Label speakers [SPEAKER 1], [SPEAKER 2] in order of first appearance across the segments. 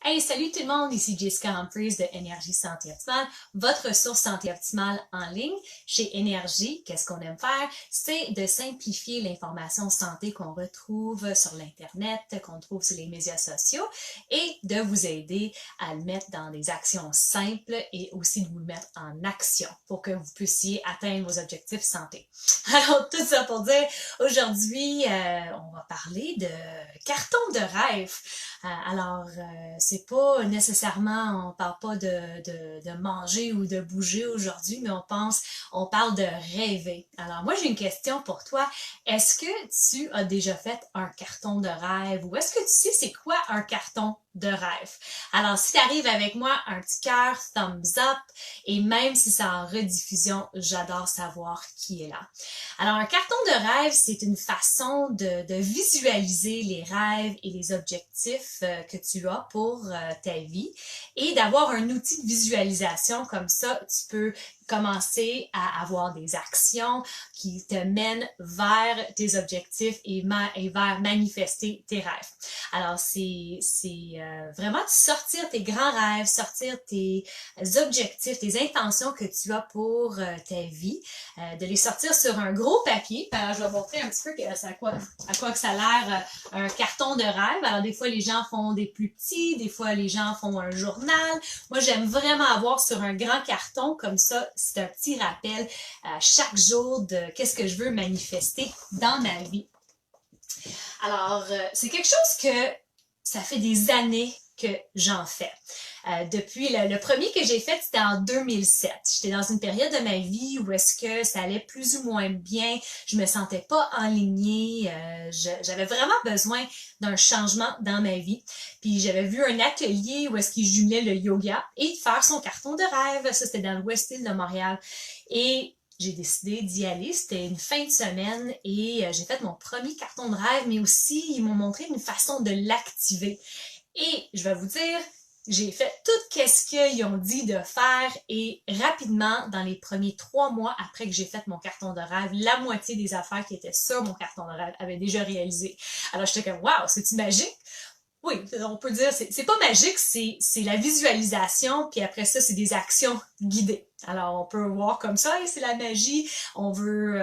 [SPEAKER 1] Hey, salut tout le monde, ici Jessica Humphries de Énergie Santé Optimale, votre ressource santé optimale en ligne. Chez Énergie, qu'est-ce qu'on aime faire? C'est de simplifier l'information santé qu'on retrouve sur l'Internet, qu'on trouve sur les médias sociaux et de vous aider à le mettre dans des actions simples et aussi de vous le mettre en action pour que vous puissiez atteindre vos objectifs santé. Alors, tout ça pour dire, aujourd'hui, on va parler de carton de rêve. C'est pas nécessairement, on parle pas de manger ou de bouger aujourd'hui, mais on parle de rêver. Alors moi j'ai une question pour toi. Est-ce que tu as déjà fait un carton de rêve ou est-ce que tu sais c'est quoi un carton de rêve? Alors si tu arrives avec moi, un petit cœur, thumbs up, et même si c'est en rediffusion, j'adore savoir qui est là. Alors un carton de rêve, c'est une façon de visualiser les rêves et les objectifs que tu as pour ta vie et d'avoir un outil de visualisation comme ça, tu peux commencer à avoir des actions qui te mènent vers tes objectifs et vers manifester tes rêves. Alors, c'est vraiment de sortir tes grands rêves, sortir tes objectifs, tes intentions que tu as pour ta vie, de les sortir sur un gros papier. Alors, je vais montrer un petit peu à quoi que ça a l'air un carton de rêve. Alors, des fois, les gens font des plus petits, des fois, les gens font un journal. Moi, j'aime vraiment avoir sur un grand carton comme ça. C'est un petit rappel chaque jour de qu'est-ce que je veux manifester dans ma vie. Alors, c'est quelque chose que ça fait des années que j'en fais. Depuis le premier que j'ai fait, c'était en 2007. J'étais dans une période de ma vie où est-ce que ça allait plus ou moins bien. Je me sentais pas enlignée. J'avais vraiment besoin d'un changement dans ma vie. Puis j'avais vu un atelier où est-ce qu'il jumelait le yoga et faire son carton de rêve. Ça, c'était dans le West-Île de Montréal. Et j'ai décidé d'y aller. C'était une fin de semaine et j'ai fait mon premier carton de rêve, mais aussi ils m'ont montré une façon de l'activer. Et je vais vous dire, j'ai fait tout ce qu'ils ont dit de faire et rapidement, dans les premiers 3 mois après que j'ai fait mon carton de rêve, la moitié des affaires qui étaient sur mon carton de rêve avaient déjà réalisé. Alors j'étais comme, waouh, c'est-tu magique? Oui, on peut dire, c'est pas magique, c'est la visualisation, puis après ça, c'est des actions guidées. Alors, on peut voir comme ça, et c'est la magie. On veut,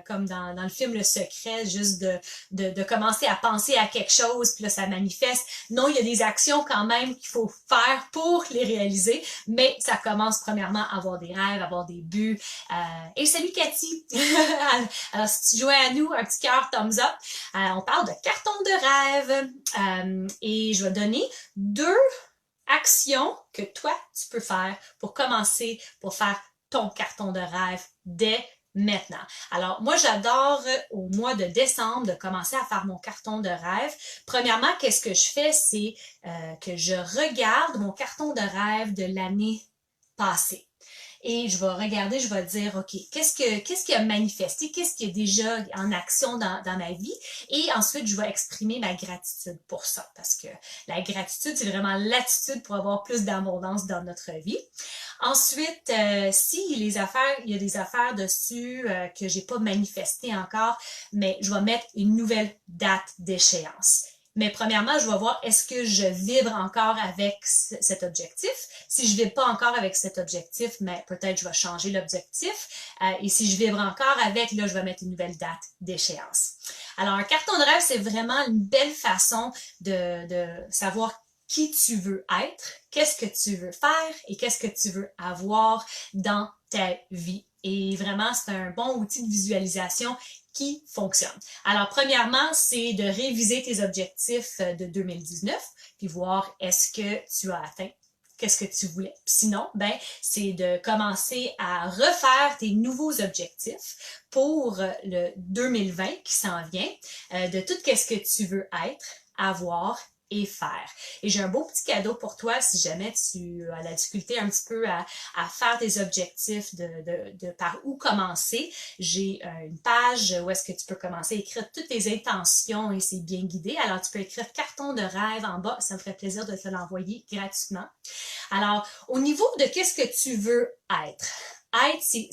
[SPEAKER 1] comme dans le film Le Secret, juste de commencer à penser à quelque chose, puis là, ça manifeste. Non, il y a des actions quand même qu'il faut faire pour les réaliser, mais ça commence premièrement à avoir des rêves, à avoir des buts. Et salut Cathy! Alors, si tu jouais à nous, un petit cœur, thumbs up. On parle de carton de rêve, et je vais donner 2 actions que toi, tu peux faire pour commencer, pour faire ton carton de rêve dès maintenant. Alors, moi, j'adore au mois de décembre de commencer à faire mon carton de rêve. Premièrement, qu'est-ce que je fais? C'est que je regarde mon carton de rêve de l'année passée. Et je vais regarder, je vais dire, OK, qu'est-ce qui a manifesté, qu'est-ce qui est déjà en action dans ma vie. Et ensuite, je vais exprimer ma gratitude pour ça. Parce que la gratitude, c'est vraiment l'attitude pour avoir plus d'abondance dans notre vie. Ensuite, si il y a des affaires dessus que j'ai pas manifestées encore, mais je vais mettre une nouvelle date d'échéance. Mais premièrement, je vais voir est-ce que je vibre encore avec cet objectif. Si je vibre pas encore avec cet objectif, mais peut-être je vais changer l'objectif. Et si je vibre encore avec, là, je vais mettre une nouvelle date d'échéance. Alors, un carton de rêve, c'est vraiment une belle façon de savoir qui tu veux être, qu'est-ce que tu veux faire et qu'est-ce que tu veux avoir dans ta vie. Et vraiment, c'est un bon outil de visualisation qui fonctionne. Alors, premièrement, c'est de réviser tes objectifs de 2019, puis voir est-ce que tu as atteint qu'est-ce que tu voulais. Sinon, ben, c'est de commencer à refaire tes nouveaux objectifs pour le 2020 qui s'en vient, de tout qu'est-ce que tu veux être, avoir et faire. Et j'ai un beau petit cadeau pour toi si jamais tu as la difficulté un petit peu à faire tes objectifs de par où commencer. J'ai une page où est-ce que tu peux commencer à écrire toutes tes intentions et c'est bien guidé. Alors, tu peux écrire carton de rêve en bas. Ça me ferait plaisir de te l'envoyer gratuitement. Alors, au niveau de qu'est-ce que tu veux être, c'est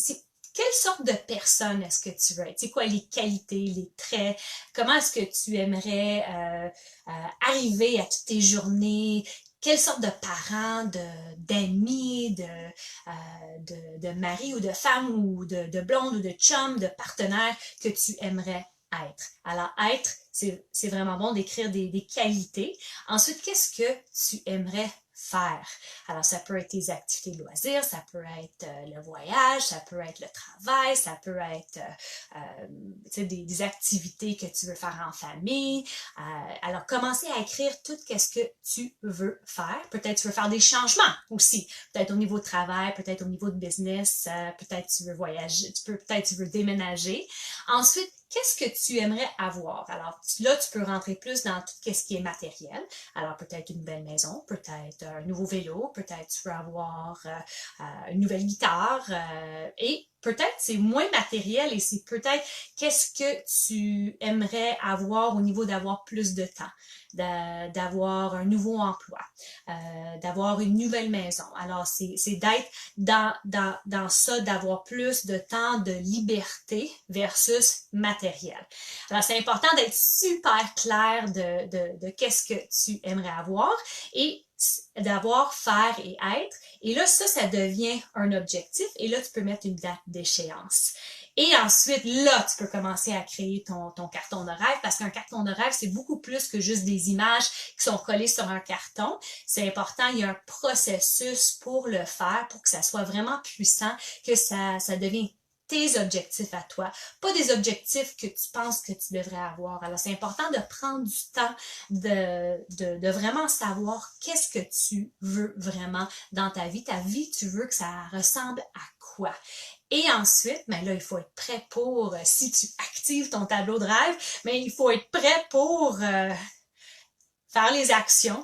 [SPEAKER 1] quelle sorte de personne est-ce que tu veux être? C'est quoi les qualités, les traits? Comment est-ce que tu aimerais arriver à toutes tes journées? quelle sorte de parents, d'amis, de mari ou de femme ou de blonde ou de chum, de partenaire que tu aimerais être. Alors, être, c'est vraiment bon d'écrire des qualités. Ensuite, qu'est-ce que tu aimerais faire? Alors, ça peut être tes activités de loisirs, ça peut être le voyage, ça peut être le travail, ça peut être des activités que tu veux faire en famille. Alors, commencer à écrire tout ce que tu veux faire. Peut-être tu veux faire des changements aussi. Peut-être au niveau de travail, peut-être au niveau de business, peut-être tu veux voyager, peut-être tu veux déménager. Ensuite, qu'est-ce que tu aimerais avoir? Alors là, tu peux rentrer plus dans tout ce qui est matériel. Alors peut-être une nouvelle maison, peut-être un nouveau vélo, peut-être tu veux avoir une nouvelle guitare et peut-être c'est moins matériel et c'est peut-être qu'est-ce que tu aimerais avoir au niveau d'avoir plus de temps, d'avoir un nouveau emploi, d'avoir une nouvelle maison. Alors c'est d'être dans ça, d'avoir plus de temps de liberté versus matériel. Alors, c'est important d'être super clair de qu'est-ce que tu aimerais avoir et d'avoir, faire et être. Et là, ça devient un objectif et là, tu peux mettre une date d'échéance. Et ensuite, là, tu peux commencer à créer ton carton de rêve parce qu'un carton de rêve, c'est beaucoup plus que juste des images qui sont collées sur un carton. C'est important, il y a un processus pour le faire, pour que ça soit vraiment puissant, que ça devienne tes objectifs à toi, pas des objectifs que tu penses que tu devrais avoir. Alors, c'est important de prendre du temps de vraiment savoir qu'est-ce que tu veux vraiment dans ta vie. Ta vie, tu veux que ça ressemble à quoi? Et ensuite, ben là, il faut être prêt pour, si tu actives ton tableau de rêve, mais il faut être prêt pour faire les actions,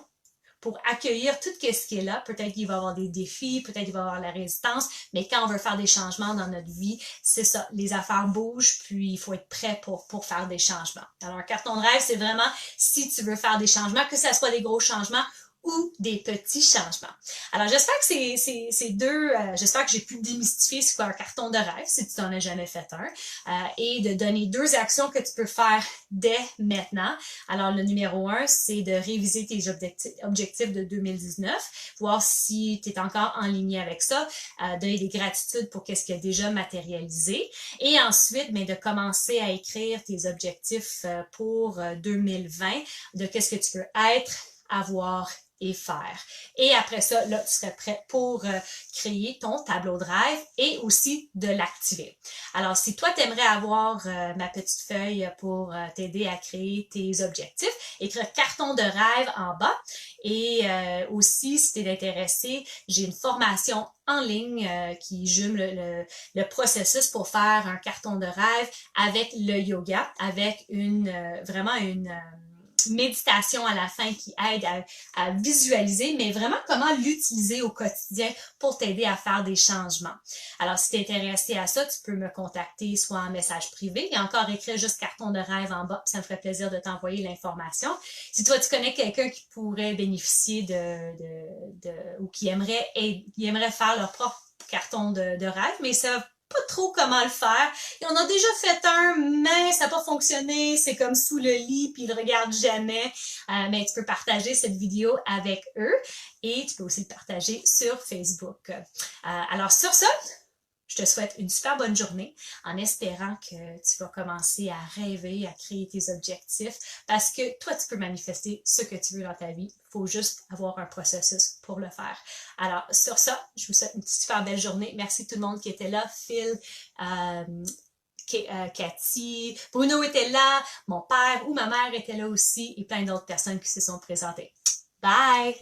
[SPEAKER 1] pour accueillir tout ce qui est là. Peut-être qu'il va y avoir des défis, peut-être qu'il va y avoir la résistance, mais quand on veut faire des changements dans notre vie, c'est ça, les affaires bougent, puis il faut être prêt pour faire des changements. Alors, un carton de rêve, c'est vraiment si tu veux faire des changements, que ce soit des gros changements ou des petits changements. Alors, j'espère que ces deux, j'espère que j'ai pu démystifier ce qu'est un carton de rêve, si tu n'en as jamais fait un, et de donner 2 actions que tu peux faire dès maintenant. Alors, le numéro 1, c'est de réviser tes objectifs de 2019, voir si tu es encore en ligne avec ça, donner des gratitudes pour qu'est-ce qui a déjà matérialisé, et ensuite, bien, de commencer à écrire tes objectifs pour 2020, de qu'est-ce que tu veux être, avoir et faire. Et après ça, là, tu serais prêt pour créer ton tableau de rêve et aussi de l'activer. Alors, si toi, tu aimerais avoir ma petite feuille pour t'aider à créer tes objectifs, écrire carton de rêve en bas. Et aussi, si tu es intéressé, j'ai une formation en ligne qui jume le processus pour faire un carton de rêve avec le yoga, avec vraiment une méditation à la fin qui aide à visualiser, mais vraiment comment l'utiliser au quotidien pour t'aider à faire des changements. Alors, si tu es intéressé à ça, tu peux me contacter soit en message privé et encore écrire juste carton de rêve en bas, ça me ferait plaisir de t'envoyer l'information. Si toi, tu connais quelqu'un qui pourrait bénéficier ou qui aimerait faire leur propre carton de rêve, mais ça pas trop comment le faire. Et on a déjà fait un, mais ça n'a pas fonctionné. C'est comme sous le lit, puis ils le regardent jamais. Mais tu peux partager cette vidéo avec eux et tu peux aussi le partager sur Facebook. Alors sur ça, je te souhaite une super bonne journée en espérant que tu vas commencer à rêver, à créer tes objectifs parce que toi, tu peux manifester ce que tu veux dans ta vie. Il faut juste avoir un processus pour le faire. Alors, sur ça, je vous souhaite une super belle journée. Merci tout le monde qui était là. Phil, Cathy, Bruno était là, mon père ou ma mère était là aussi et plein d'autres personnes qui se sont présentées. Bye!